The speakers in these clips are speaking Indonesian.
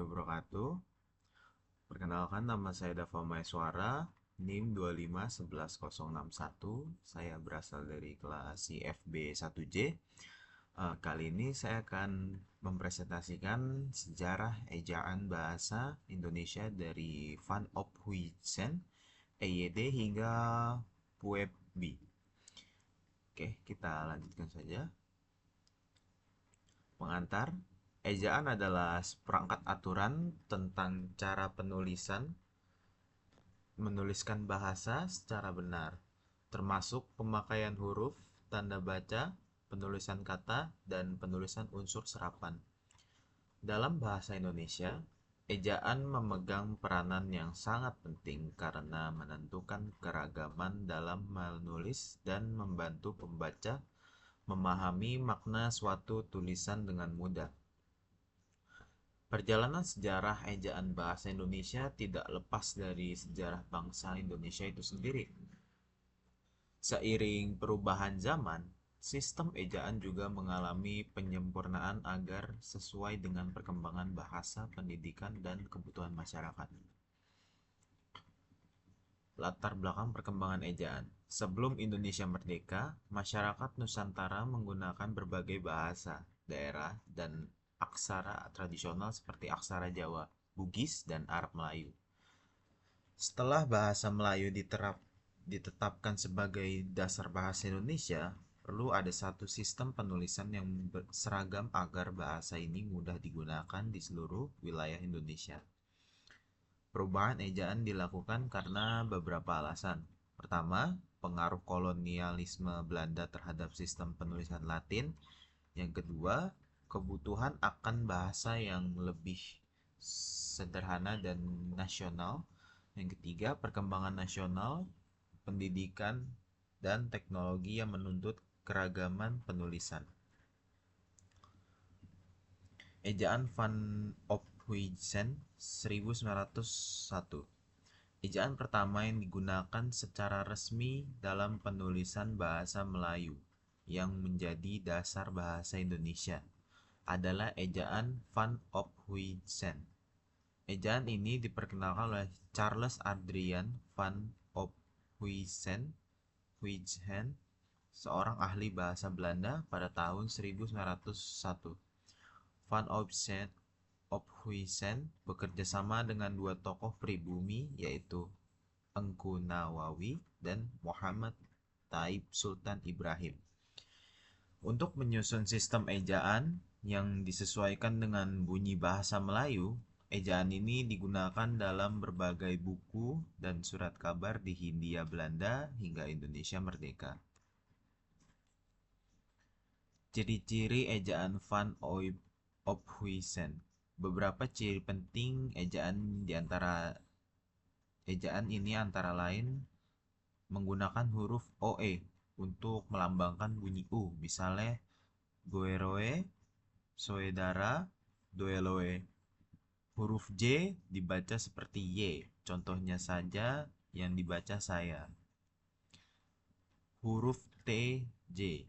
wabarakatuh. Perkenalkan, nama saya Dava Maeswara, NIM 2511061. Saya berasal dari kelas IFB 1J. Kali ini saya akan mempresentasikan sejarah ejaan bahasa Indonesia dari Van Ophuijsen, EYD hingga Puebi. Oke, kita lanjutkan saja. Pengantar, ejaan adalah seperangkat aturan tentang cara menuliskan bahasa secara benar, termasuk pemakaian huruf, tanda baca, penulisan kata, dan penulisan unsur serapan. Dalam bahasa Indonesia, ejaan memegang peranan yang sangat penting karena menentukan keragaman dalam menulis dan membantu pembaca memahami makna suatu tulisan dengan mudah. Perjalanan sejarah ejaan bahasa Indonesia tidak lepas dari sejarah bangsa Indonesia itu sendiri. Seiring perubahan zaman, sistem ejaan juga mengalami penyempurnaan agar sesuai dengan perkembangan bahasa, pendidikan, dan kebutuhan masyarakat. Latar belakang perkembangan ejaan. Sebelum Indonesia merdeka, masyarakat Nusantara menggunakan berbagai bahasa, daerah, dan aksara tradisional seperti aksara Jawa, Bugis, dan Arab Melayu. Setelah bahasa Melayu ditetapkan sebagai dasar bahasa Indonesia, perlu ada satu sistem penulisan yang seragam agar bahasa ini mudah digunakan di seluruh wilayah Indonesia. Perubahan ejaan dilakukan karena beberapa alasan. Pertama, pengaruh kolonialisme Belanda terhadap sistem penulisan Latin. Yang kedua, kebutuhan akan bahasa yang lebih sederhana dan nasional. Yang ketiga, perkembangan nasional, pendidikan, dan teknologi yang menuntut keragaman penulisan. Ejaan Van Ophuijsen 1901. Ejaan pertama yang digunakan secara resmi dalam penulisan bahasa Melayu yang menjadi dasar bahasa Indonesia adalah ejaan Van Ophuijsen. Ejaan ini diperkenalkan oleh Charles Adrian Van Ophuijsen, seorang ahli bahasa Belanda pada tahun 1901. Van Ophuijsen bekerja sama dengan dua tokoh pribumi yaitu Engku Nawawi dan Muhammad Taib Sultan Ibrahim untuk menyusun sistem ejaan yang disesuaikan dengan bunyi bahasa Melayu. Ejaan ini digunakan dalam berbagai buku dan surat kabar di Hindia Belanda hingga Indonesia merdeka. Ciri-ciri ejaan Van Ophuijsen. Beberapa ciri penting ejaan ini antara lain menggunakan huruf OE untuk melambangkan bunyi U, misalnya Goeroe, Soedara, Doeloe. Huruf J dibaca seperti Y, contohnya saja yang dibaca saya. Huruf TJ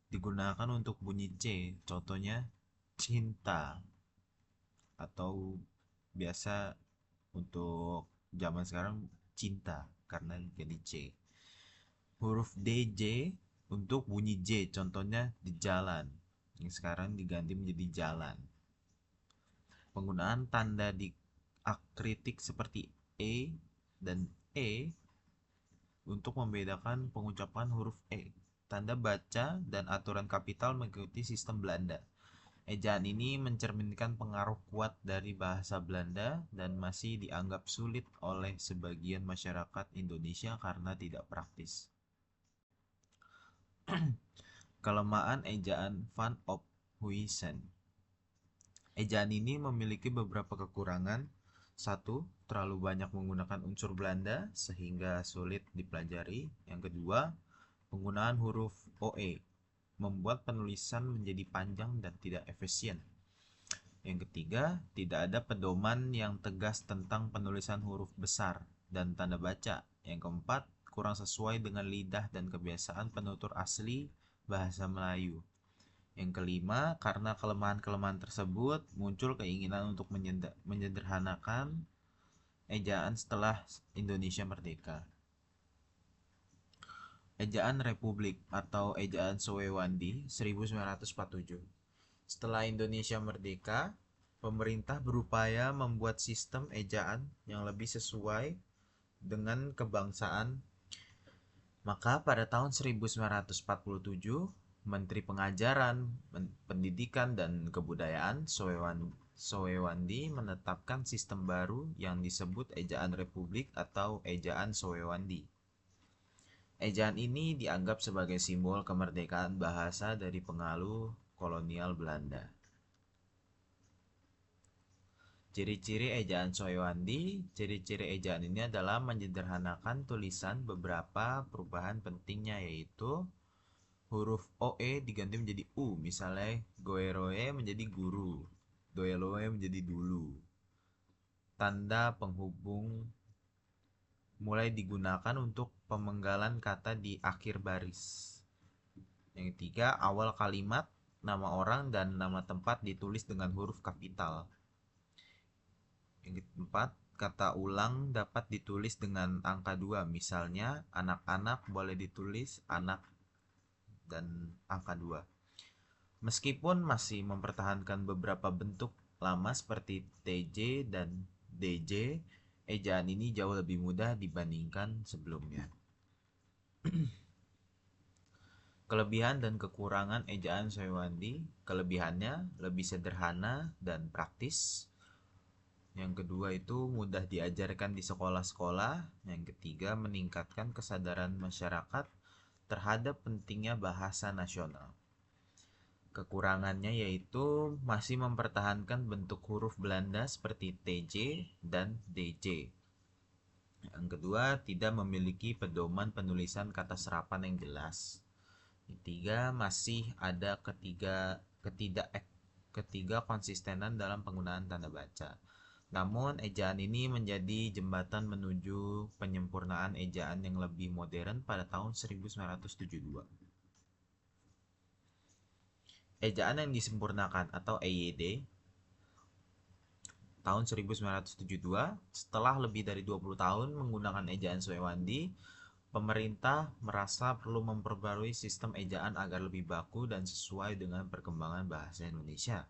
digunakan untuk bunyi C, contohnya cinta, atau biasa untuk zaman sekarang cinta karena jadi C. Huruf DJ untuk bunyi J, contohnya di jalan, yang sekarang diganti menjadi jalan. Penggunaan tanda diakritik seperti E dan E untuk membedakan pengucapan huruf E. Tanda baca dan aturan kapital mengikuti sistem Belanda. Ejaan ini mencerminkan pengaruh kuat dari bahasa Belanda dan masih dianggap sulit oleh sebagian masyarakat Indonesia karena tidak praktis. Kelemahan ejaan Van Ophuijsen. Ejaan ini memiliki beberapa kekurangan. Satu, terlalu banyak menggunakan unsur Belanda sehingga sulit dipelajari. Yang kedua, penggunaan huruf OE membuat penulisan menjadi panjang dan tidak efisien. Yang ketiga, tidak ada pedoman yang tegas tentang penulisan huruf besar dan tanda baca. Yang keempat, kurang sesuai dengan lidah dan kebiasaan penutur asli bahasa Melayu. Yang kelima, karena kelemahan-kelemahan tersebut muncul keinginan untuk menyederhanakan ejaan setelah Indonesia merdeka. Ejaan Republik atau Ejaan Sowewandi 1947. Setelah Indonesia merdeka, pemerintah berupaya membuat sistem ejaan yang lebih sesuai dengan kebangsaan. Maka pada tahun 1947, Menteri Pengajaran, Pendidikan dan Kebudayaan Sowewandi menetapkan sistem baru yang disebut Ejaan Republik atau Ejaan Sowewandi. Ejaan ini dianggap sebagai simbol kemerdekaan bahasa dari pengaruh kolonial Belanda. Ciri-ciri ejaan Sowewandi. Ciri-ciri ejaan ini adalah menyederhanakan tulisan, beberapa perubahan pentingnya yaitu huruf OE diganti menjadi U, misalnya goeroe menjadi guru, doeloe menjadi dulu. Tanda penghubung mulai digunakan untuk pemenggalan kata di akhir baris. Yang ketiga, awal kalimat, nama orang dan nama tempat ditulis dengan huruf kapital. Yang keempat, kata ulang dapat ditulis dengan angka 2. Misalnya, anak-anak boleh ditulis anak dan angka 2. Meskipun masih mempertahankan beberapa bentuk lama seperti TJ dan DJ, ejaan ini jauh lebih mudah dibandingkan sebelumnya. Kelebihan dan kekurangan ejaan Sowewandi. Kelebihannya lebih sederhana dan praktis. Yang kedua itu mudah diajarkan di sekolah-sekolah. Yang ketiga meningkatkan kesadaran masyarakat terhadap pentingnya bahasa nasional. Kekurangannya yaitu masih mempertahankan bentuk huruf Belanda seperti TJ dan DJ. Yang kedua, tidak memiliki pedoman penulisan kata serapan yang jelas. Yang ketiga, masih ada ketiga konsistenan dalam penggunaan tanda baca. Namun, ejaan ini menjadi jembatan menuju penyempurnaan ejaan yang lebih modern pada tahun 1972. Ejaan yang disempurnakan atau EYD tahun 1972, setelah lebih dari 20 tahun menggunakan ejaan Sowewandi, pemerintah merasa perlu memperbarui sistem ejaan agar lebih baku dan sesuai dengan perkembangan bahasa Indonesia.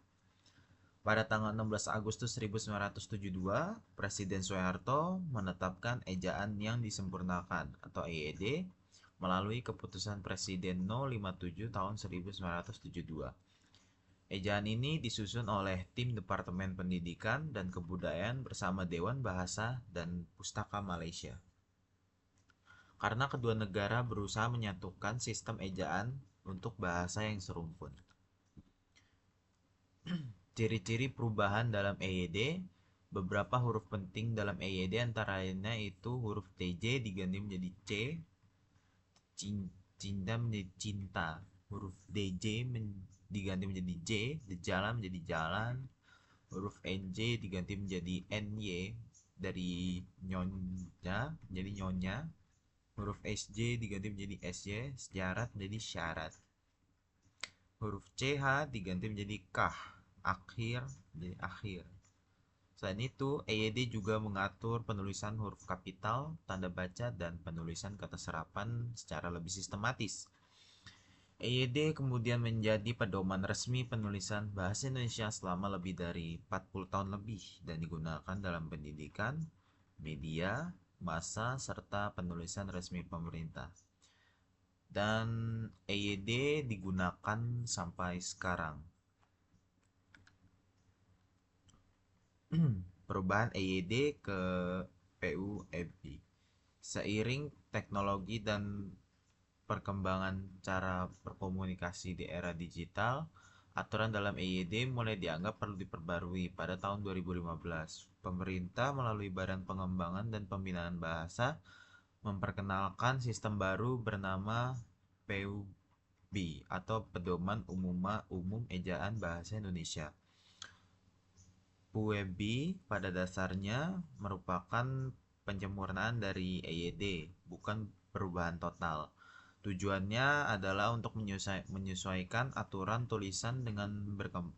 Pada tanggal 16 Agustus 1972, Presiden Soeharto menetapkan ejaan yang disempurnakan atau EYD melalui keputusan Presiden No. 57 tahun 1972. Ejaan ini disusun oleh tim Departemen Pendidikan dan Kebudayaan bersama Dewan Bahasa dan Pustaka Malaysia. Karena kedua negara berusaha menyatukan sistem ejaan untuk bahasa yang serumpun. Ciri-ciri perubahan dalam EYD. Beberapa huruf penting dalam EYD antara lainnya itu huruf TJ diganti menjadi C, cinta menjadi cinta, huruf DJ diganti menjadi J, jalan menjadi jalan, huruf NJ diganti menjadi NY dari nyonya menjadi nyonya, huruf SJ diganti menjadi SY, syarat menjadi syarat, huruf CH diganti menjadi kah, akhir menjadi akhir. Selain itu, EYD juga mengatur penulisan huruf kapital, tanda baca, dan penulisan kata serapan secara lebih sistematis. EYD kemudian menjadi pedoman resmi penulisan bahasa Indonesia selama lebih dari 40 tahun lebih dan digunakan dalam pendidikan, media, massa, serta penulisan resmi pemerintah. Dan EYD digunakan sampai sekarang. Perubahan EYD ke PUMI. Seiring teknologi dan perkembangan cara berkomunikasi di era digital, aturan dalam EYD mulai dianggap perlu diperbarui. Pada tahun 2015, pemerintah melalui Badan Pengembangan dan Pembinaan Bahasa memperkenalkan sistem baru bernama PUB atau Pedoman Umum Ejaan Bahasa Indonesia. PUB pada dasarnya merupakan penyempurnaan dari EYD, bukan perubahan total. Tujuannya adalah untuk menyesuaikan aturan tulisan dengan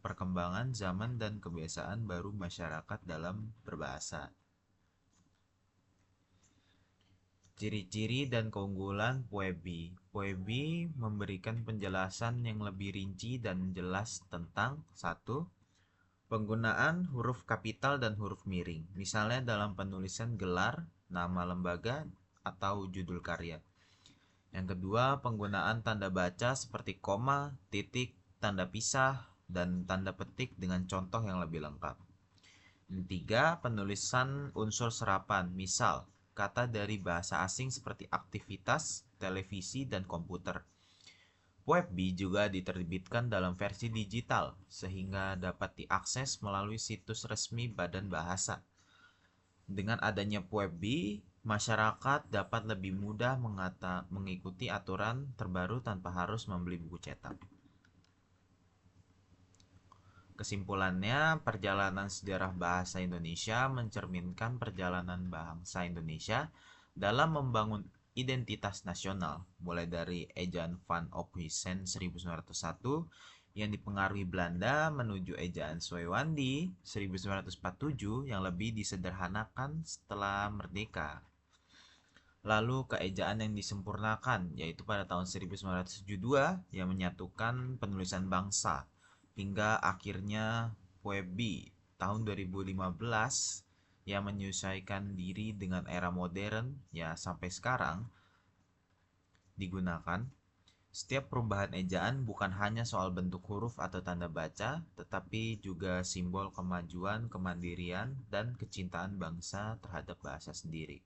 perkembangan zaman dan kebiasaan baru masyarakat dalam berbahasa. Ciri-ciri dan keunggulan Puebi. Puebi memberikan penjelasan yang lebih rinci dan jelas tentang satu, penggunaan huruf kapital dan huruf miring, misalnya dalam penulisan gelar, nama lembaga, atau judul karya. Yang kedua, penggunaan tanda baca seperti koma, titik, tanda pisah, dan tanda petik dengan contoh yang lebih lengkap. Yang tiga, penulisan unsur serapan, misal kata dari bahasa asing seperti aktivitas, televisi, dan komputer. Webby juga diterbitkan dalam versi digital, sehingga dapat diakses melalui situs resmi Badan Bahasa. Dengan adanya Webby, masyarakat dapat lebih mudah mengikuti aturan terbaru tanpa harus membeli buku cetak. Kesimpulannya, perjalanan sejarah bahasa Indonesia mencerminkan perjalanan bangsa Indonesia dalam membangun identitas nasional, mulai dari ejaan Van Ophuijsen 1901 yang dipengaruhi Belanda menuju ejaan Swewandi 1947 yang lebih disederhanakan setelah merdeka. Lalu ke ejaan yang disempurnakan, yaitu pada tahun 1972 yang menyatukan penulisan bangsa, hingga akhirnya Puebi tahun 2015 yang menyesuaikan diri dengan era modern ya sampai sekarang digunakan. Setiap perubahan ejaan bukan hanya soal bentuk huruf atau tanda baca, tetapi juga simbol kemajuan, kemandirian, dan kecintaan bangsa terhadap bahasa sendiri.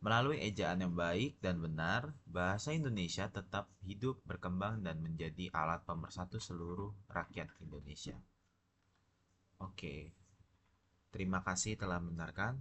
Melalui ejaan yang baik dan benar, bahasa Indonesia tetap hidup, berkembang, dan menjadi alat pemersatu seluruh rakyat Indonesia. Oke, terima kasih telah mendengarkan.